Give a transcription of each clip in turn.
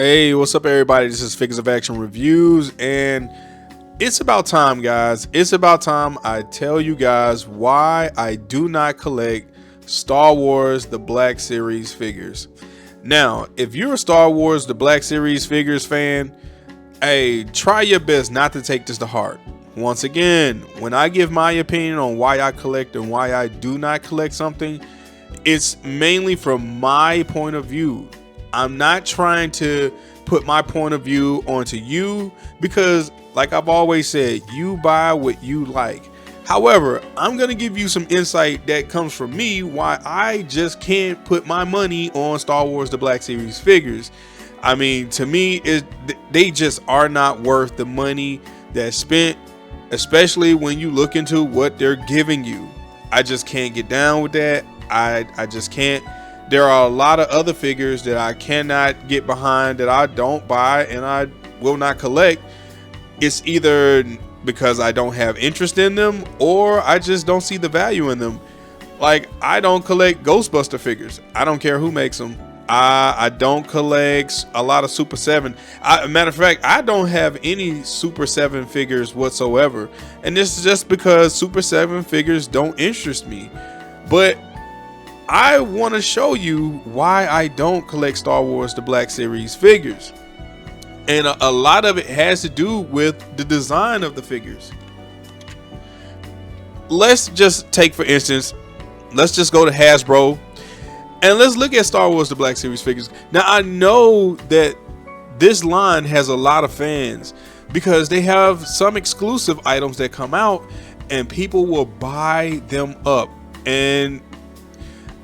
Hey, what's up, everybody? This is Figures of Action Reviews, and it's about time, guys. It's about time I tell you guys why I do not collect Star Wars The Black Series figures. Now, if you're a Star Wars The Black Series figures fan, hey, try your best not to take this to heart. Once again, when I give my opinion on why I collect and why I do not collect something, it's mainly from my point of view. I'm not trying to put my point of view onto you because, like I've always said, you buy what you like. However, I'm going to give you some insight that comes from me why I just can't put my money on Star Wars The Black Series figures. I mean, to me, they just are not worth the money that's spent, especially when you look into what they're giving you. I just can't get down with that. I just can't. There are a lot of other figures that I cannot get behind, that I don't buy and I will not collect. It's either because I don't have interest in them or I just don't see the value in them. Like, I don't collect Ghostbuster figures. I don't care who makes them. I don't collect a lot of Super 7. Matter of fact, I don't have any Super 7 figures whatsoever. And this is just because Super 7 figures don't interest me. But I want to show you why I don't collect Star Wars The Black Series figures. And a lot of it has to do with the design of the figures. Let's just take, for instance, let's just go to Hasbro and let's look at Star Wars The Black Series figures. Now, I know that this line has a lot of fans because they have some exclusive items that come out and people will buy them up. And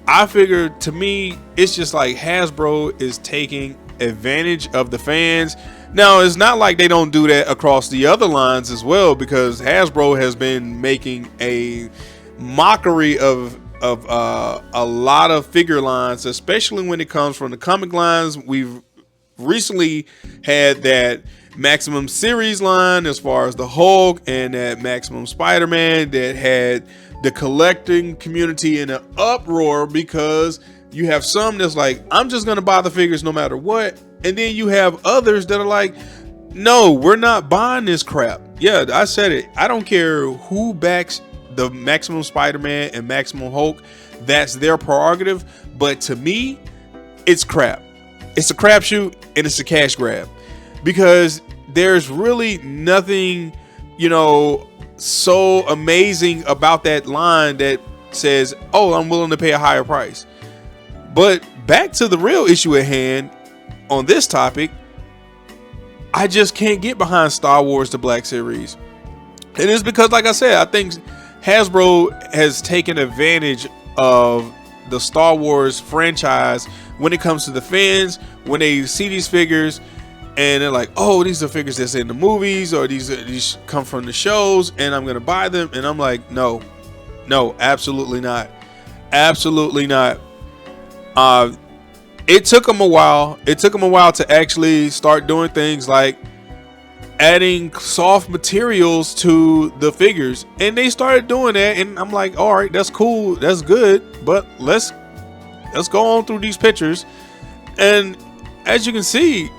I figure, to me, it's just like Hasbro is taking advantage of the fans. Now, it's not like they don't do that across the other lines as well, because Hasbro has been making a mockery of a lot of figure lines, especially when it comes from the comic lines. We've recently had that Maximum series line as far as the Hulk, and that Maximum Spider-Man that had the collecting community in an uproar because you have some that's like, I'm just gonna buy the figures no matter what, and then you have others that are like, no, we're not buying this crap. Yeah, I said it. I don't care who backs the Maximum Spider-Man and Maximum Hulk. That's their prerogative. But to me, it's crap. It's a crapshoot and it's a cash grab, because there's really nothing, so amazing about that line that says, oh, I'm willing to pay a higher price. But back to the real issue at hand on this topic, I just can't get behind Star Wars The Black Series. And it's because, like I said, I think Hasbro has taken advantage of the Star Wars franchise when it comes to the fans. When they see these figures and they're like, oh, these are figures that's in the movies, or these come from the shows, and I'm gonna buy them. And I'm like, no, absolutely not. Absolutely not. It took them a while. It took them a while to actually start doing things like adding soft materials to the figures, and they started doing that. And I'm like, all right, that's cool, that's good, but let's go on through these pictures. And as you can see,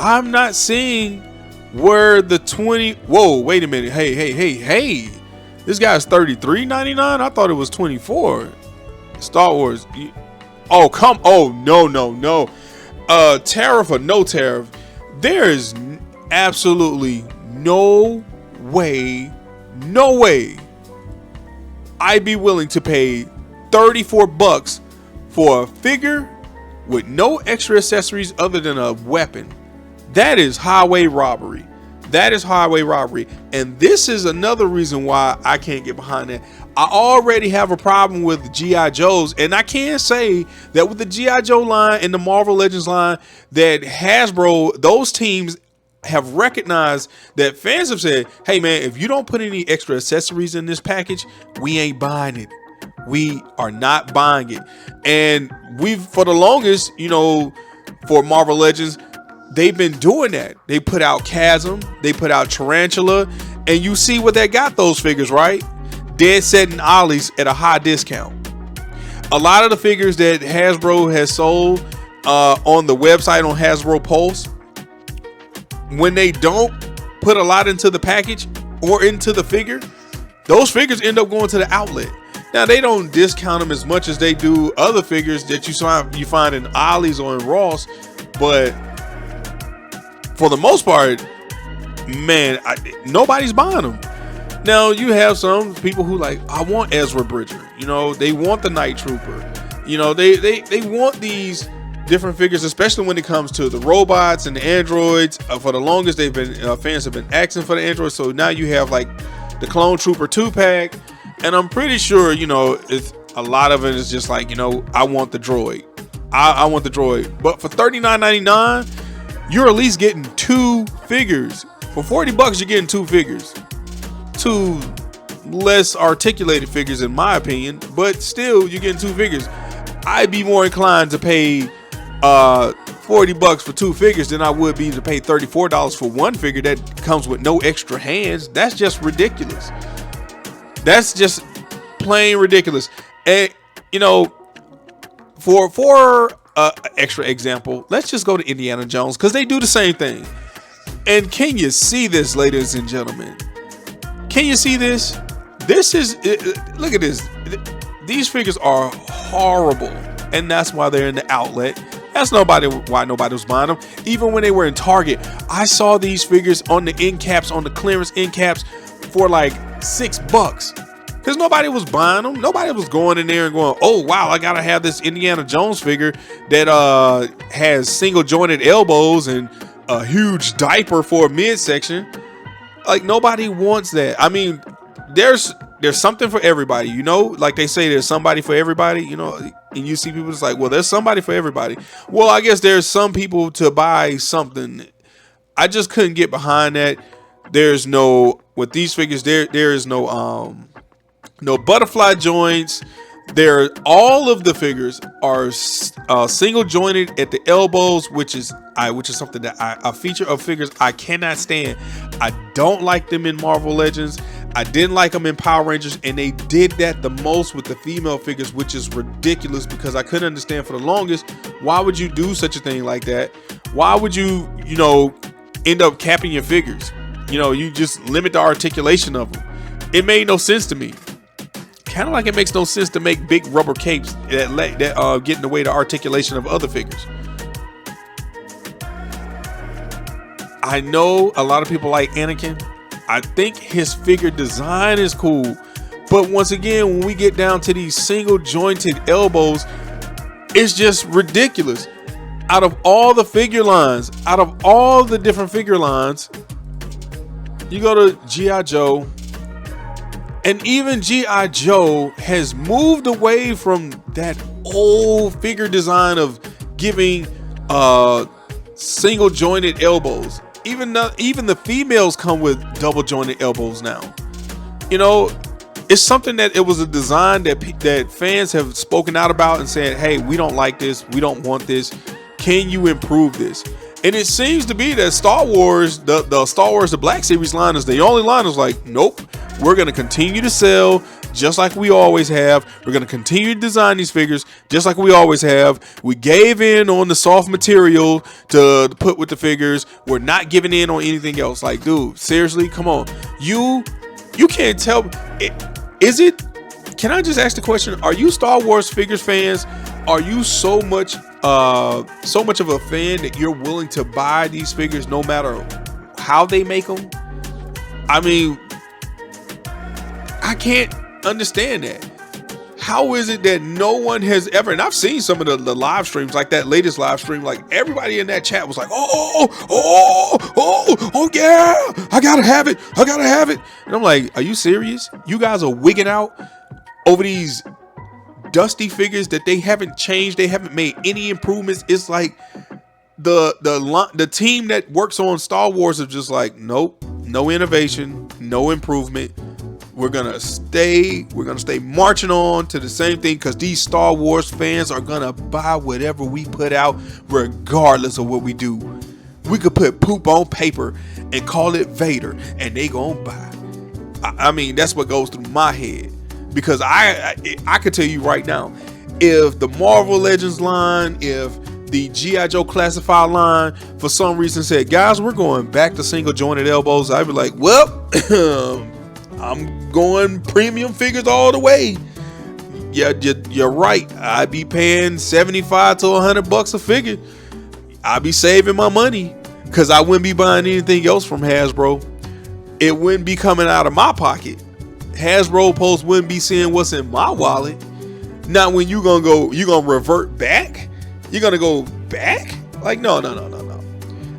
I'm not seeing where the 20. Whoa, wait a minute. Hey. This guy's $33.99. I thought it was $24. Star Wars. Oh, come. Oh, no. Tariff or no tariff. There is absolutely no way I'd be willing to pay $34 for a figure with no extra accessories other than a weapon. That is highway robbery. And this is another reason why I can't get behind that. I already have a problem with G.I. Joes, and I can say that with the G.I. Joe line and the Marvel Legends line, that Hasbro, those teams have recognized that fans have said, hey man, if you don't put any extra accessories in this package, we ain't buying it. We are not buying it. And we've, for the longest, for Marvel Legends, they've been doing that. They put out Chasm, they put out Tarantula, and you see what they got those figures, right? Dead Set and Ollie's at a high discount. A lot of the figures that Hasbro has sold, on the website on Hasbro Pulse, when they don't put a lot into the package or into the figure, those figures end up going to the outlet. Now, they don't discount them as much as they do other figures that you find in Ollie's or in Ross, but for the most part, man, nobody's buying them. Now, you have some people who like, I want Ezra Bridger. You know, they want the Night Trooper. You know, they want these different figures, especially when it comes to the robots and the androids. For the longest, they've been fans have been asking for the androids. So now you have like the Clone Trooper 2-pack. And I'm pretty sure, you know, it's a lot of it is just like, you know, I want the droid. I want the droid. But for $39.99, you're at least getting 2 figures. For $40, you're getting 2 figures. 2 less articulated figures, in my opinion. But still, you're getting 2 figures. I'd be more inclined to pay $40 for 2 figures than I would be to pay $34 for 1 figure that comes with no extra hands. That's just ridiculous. That's just plain ridiculous. And you know, for extra example, let's just go to Indiana Jones, because they do the same thing. And can you see this, ladies and gentlemen? Can you see this? This is look at this. These figures are horrible, and that's why they're in the outlet. That's why nobody was buying them. Even when they were in Target, I saw these figures on the end caps, on the clearance end caps, for like $6, because nobody was buying them. Nobody was going in there and going, oh wow, I gotta have this Indiana Jones figure that has single jointed elbows and a huge diaper for a midsection. Like, nobody wants that. I mean, there's something for everybody, you know, like they say, there's somebody for everybody, you know. And you see people just like, well, there's somebody for everybody. Well, I guess there's some people to buy something. I just couldn't get behind that. There's no, with these figures, there is no butterfly joints. All of the figures are single jointed at the elbows, which is something that a feature of figures I cannot stand. I don't like them in Marvel Legends. I didn't like them in Power Rangers, and they did that the most with the female figures, which is ridiculous, because I couldn't understand for the longest, why would you do such a thing like that? Why would you, you know, end up capping your figures? You know, you just limit the articulation of them. It made no sense to me. Kind of like it makes no sense to make big rubber capes that get in the way of the articulation of other figures. I know a lot of people like Anakin. I think his figure design is cool, but once again, when we get down to these single jointed elbows, it's just ridiculous. Out of all the figure lines, out of all the different figure lines, you go to G.I. Joe, and even G.I. Joe has moved away from that old figure design of giving single jointed elbows. Even the females come with double jointed elbows now. You know, it's something that it was a design that fans have spoken out about and said, hey, we don't like this, we don't want this, can you improve this? And it seems to be that Star Wars, the Star Wars the Black Series line, is the only line that's like, nope, we're going to continue to sell just like we always have. We're going to continue to design these figures just like we always have. We gave in on the soft material to put with the figures. We're not giving in on anything else. Like, dude, seriously, come on. You can't tell. Can I just ask the question? Are you Star Wars figures fans? Are you so much of a fan that you're willing to buy these figures no matter how they make them? I mean, I can't understand that. How is it that no one has ever, and I've seen some of the live streams, like that latest live stream, like everybody in that chat was like, oh yeah, I gotta have it. And I'm like, are you serious? You guys are wigging out over these dusty figures that they haven't changed, they haven't made any improvements. It's like the team that works on Star Wars is just like, nope, no innovation, no improvement. We're gonna stay marching on to the same thing, because these Star Wars fans are gonna buy whatever we put out regardless of what we do. We could put poop on paper and call it Vader and they gonna buy. I mean, that's what goes through my head, because I could tell you right now, if the Marvel Legends line, if the G.I. Joe Classified line for some reason said, guys, we're going back to single jointed elbows, I'd be like, well, I'm going premium figures all the way. Yeah, you're right. I'd be paying $75 to $100 a figure. I'd be saving my money because I wouldn't be buying anything else from Hasbro. It wouldn't be coming out of my pocket. Hasbro post wouldn't be seeing what's in my wallet. Not when you gonna revert back. You're gonna go back? Like, no.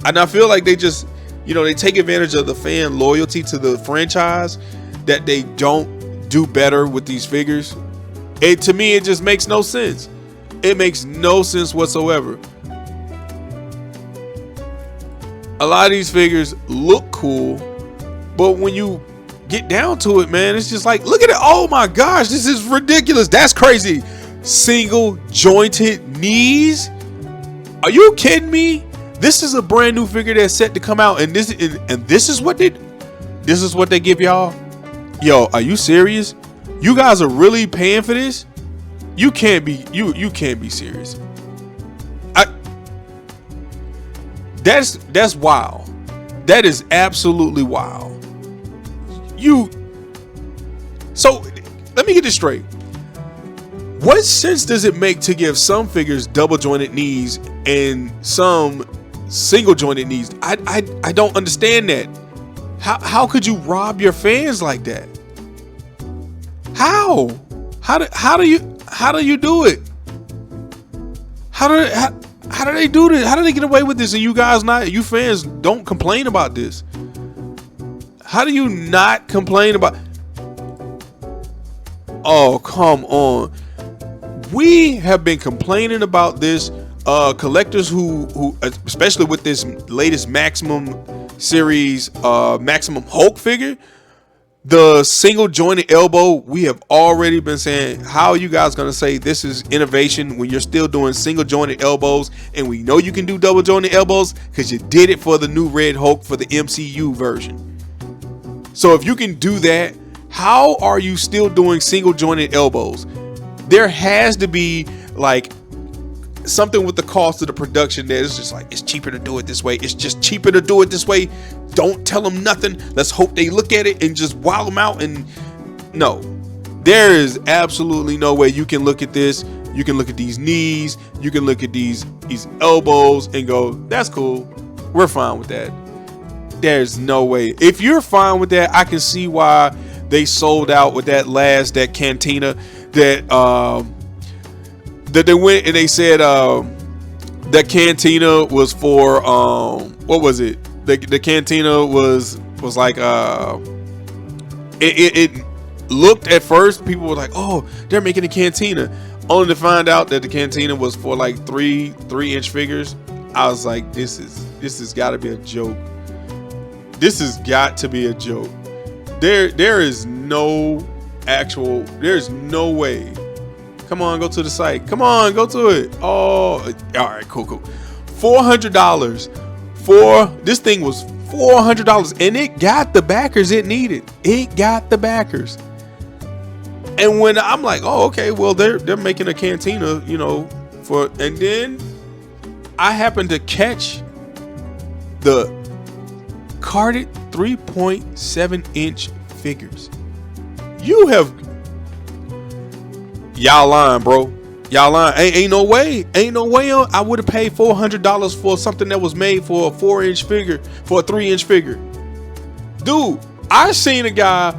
And I feel like they just, they take advantage of the fan loyalty to the franchise, that they don't do better with these figures. To me, it just makes no sense. It makes no sense whatsoever. A lot of these figures look cool, but when you get down to it, man, it's just like, look at it. Oh my gosh, this is ridiculous. That's crazy. Single jointed knees. Are you kidding me? This is a brand new figure that's set to come out, and this is what they give y'all. Yo, are you serious? You guys are really paying for this? You can't be serious. That's wild. That is absolutely wild. So let me get this straight. What sense does it make to give some figures double jointed knees and some single jointed knees? I don't understand that. How could you rob your fans like that? How do you do it? How do they do this? How do they get away with this? And you fans don't complain about this? How do you not complain about? Oh, come on. We have been complaining about this. Collectors who especially with this latest Maximum series, Maximum Hulk figure, the single jointed elbow, we have already been saying, how are you guys going to say this is innovation when you're still doing single jointed elbows? And we know you can do double jointed elbows because you did it for the new Red Hulk for the MCU version. So if you can do that, how are you still doing single jointed elbows? There has to be like something with the cost of the production that is just like, it's cheaper to do it this way. It's just cheaper to do it this way. Don't tell them nothing. Let's hope they look at it and just wow them out. And no, there is absolutely no way you can look at this. You can look at these knees. You can look at these elbows and go, that's cool. We're fine with that. There's no way. If you're fine with that, I can see why they sold out with that Cantina that they went and they said that Cantina was for what was it? The Cantina was like it looked at first, people were like, oh, they're making a Cantina, only to find out that the Cantina was for like 3-inch figures. I was like, this has got to be a joke. This has got to be a joke. There's no way. Come on, go to the site. Come on, go to it. Oh, all right, cool. $400 for this thing was $400, and it got the backers it needed. It got the backers. And when I'm like, oh, okay, well, they're making a Cantina, and then I happened to catch the carded 3.7-inch figures. Y'all lying, bro. Y'all lying. Ain't no way. I would have paid $400 for something that was made for a 4-inch figure, for a 3-inch figure. Dude, I seen a guy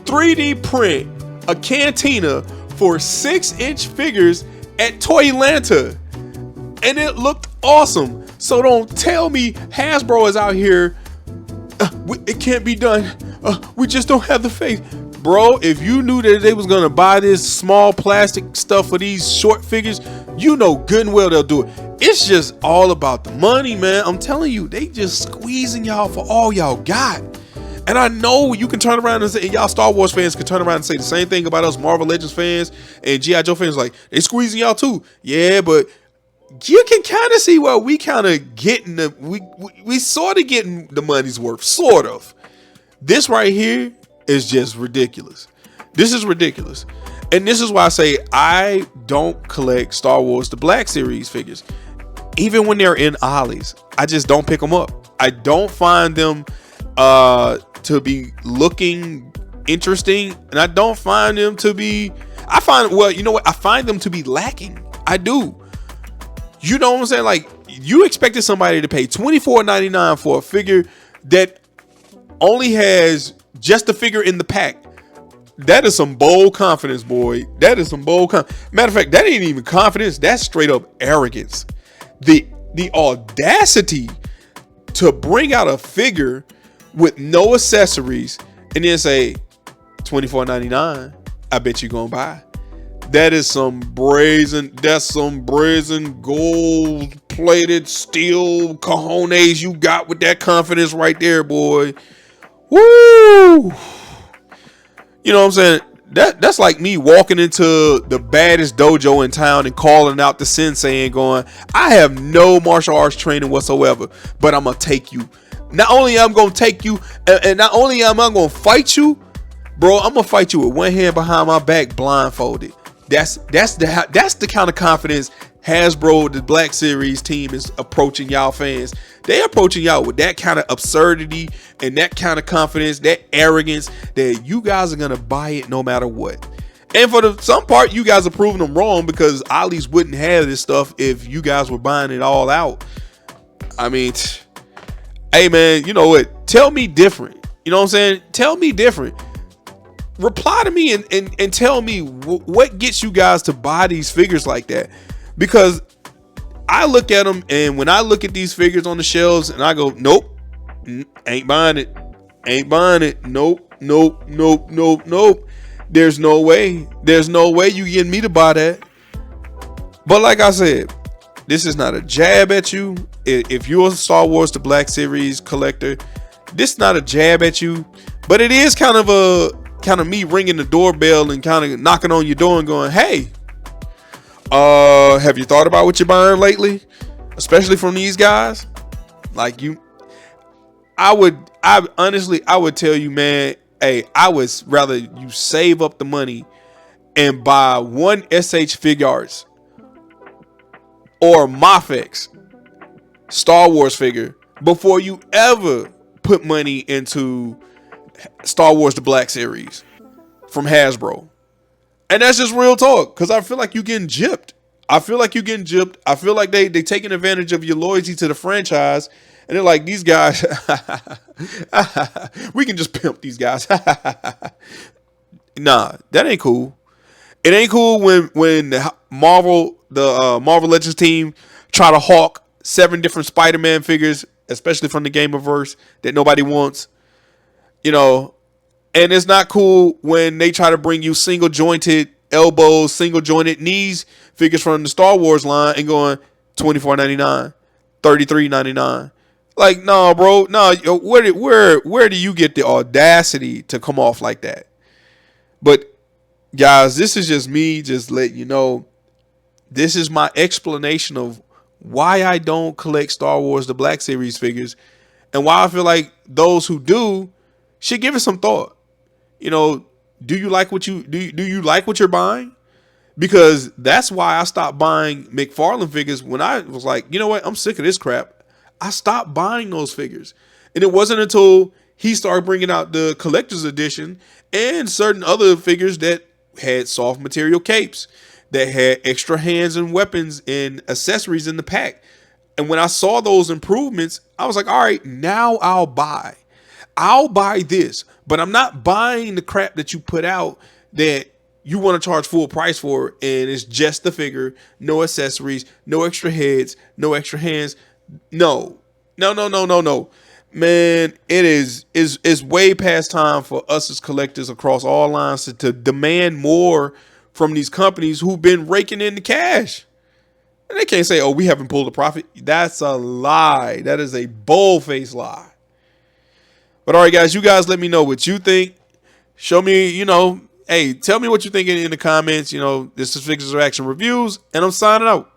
3D print a Cantina for 6-inch figures at Toylanta, and it looked awesome. So don't tell me Hasbro is out here. It can't be done. We just don't have the faith. Bro, if you knew that they was gonna buy this small plastic stuff for these short figures, you know good and well they'll do it. It's just all about the money, man. I'm telling you, they just squeezing y'all for all y'all got. And I know you can turn around and say, and y'all Star Wars fans can turn around and say the same thing about us Marvel Legends fans and G.I. Joe fans, like, they squeezing y'all too. Yeah, but you can kind of see where we kind of getting we sort of getting the money's worth, sort of. This right here is just ridiculous. This is ridiculous. And this is why I say I don't collect Star Wars the Black Series figures. even when they're in ollies, I just don't pick them up. I don't find them to be looking interesting, and I don't find them to be. I find, well, you know what? I find them to be lacking. I do. You know what I'm saying? Like, you expected somebody to pay $24.99 for a figure that only has just the figure in the pack. That is some bold confidence, boy. That is some bold matter of fact, that ain't even confidence. That's straight up arrogance. The audacity to bring out a figure with no accessories and then say $24.99. I bet you gonna buy. That is some brazen. That's some brazen gold plated steel cojones you got with that confidence right there, boy. Woo! You know what I'm saying? That's like me walking into the baddest dojo in town and calling out the sensei and going, I have no martial arts training whatsoever, but I'm gonna take you. Not only am I gonna take you, and not only am I gonna fight you, bro, I'm gonna fight you with one hand behind my back, blindfolded. That's the kind of confidence Hasbro, the Black Series team, is approaching y'all fans. They approaching y'all with that kind of absurdity and that kind of confidence, that arrogance, that you guys are gonna buy it no matter what. And for the some part, you guys are proving them wrong, because Ollie's wouldn't have this stuff if you guys were buying it all out. I mean, hey man, you know what? Tell me different. You know what I'm saying? Tell me different. Reply to me and tell me what gets you guys to buy these figures like that. Because I look at them, and when I look at these figures on the shelves, and I go, nope, ain't buying it. Ain't buying it. Nope, nope, nope, nope, nope. There's no way. There's no way you getting me to buy that. But like I said, this is not a jab at you. If you're a Star Wars The Black Series collector, this is not a jab at you. But it is kind of me ringing the doorbell and kind of knocking on your door and going, hey, have you thought about what you're buying lately? Especially from these guys? Like I would tell you, man, hey, I would rather you save up the money and buy one SH Fig Arts or Mafex Star Wars figure before you ever put money into Star Wars The Black Series from Hasbro. And that's just real talk, because I feel like you're getting gypped. I feel like they taking advantage of your loyalty to the franchise, and they're like, these guys, we can just pimp these guys. Nah, that ain't cool. It ain't cool when the Marvel Legends team try to hawk 7 different Spider-Man figures, especially from the Gamerverse, that nobody wants. You know, and it's not cool when they try to bring you single jointed elbows, single jointed knees figures from the Star Wars line and going $24.99, $33.99. Like, no, bro, no. Where do you get the audacity to come off like that? But guys, this is just me just letting you know. This is my explanation of why I don't collect Star Wars The Black Series figures, and why I feel like those who do should give it some thought. You know, do you like what you're buying? Because that's why I stopped buying McFarlane figures when I was like, you know what, I'm sick of this crap. I stopped buying those figures. And it wasn't until he started bringing out the collector's edition and certain other figures that had soft material capes, that had extra hands and weapons and accessories in the pack. And when I saw those improvements, I was like, all right, now I'll buy this, but I'm not buying the crap that you put out that you want to charge full price for, and it's just the figure, no accessories, no extra heads, no extra hands. No. Man, it's way past time for us as collectors across all lines to demand more from these companies who've been raking in the cash. And they can't say, oh, we haven't pulled a profit. That's a lie. That is a bold-faced lie. But all right, guys, you guys let me know what you think. Show me, hey, tell me what you think in the comments. This is Figures of Action Reviews, and I'm signing out.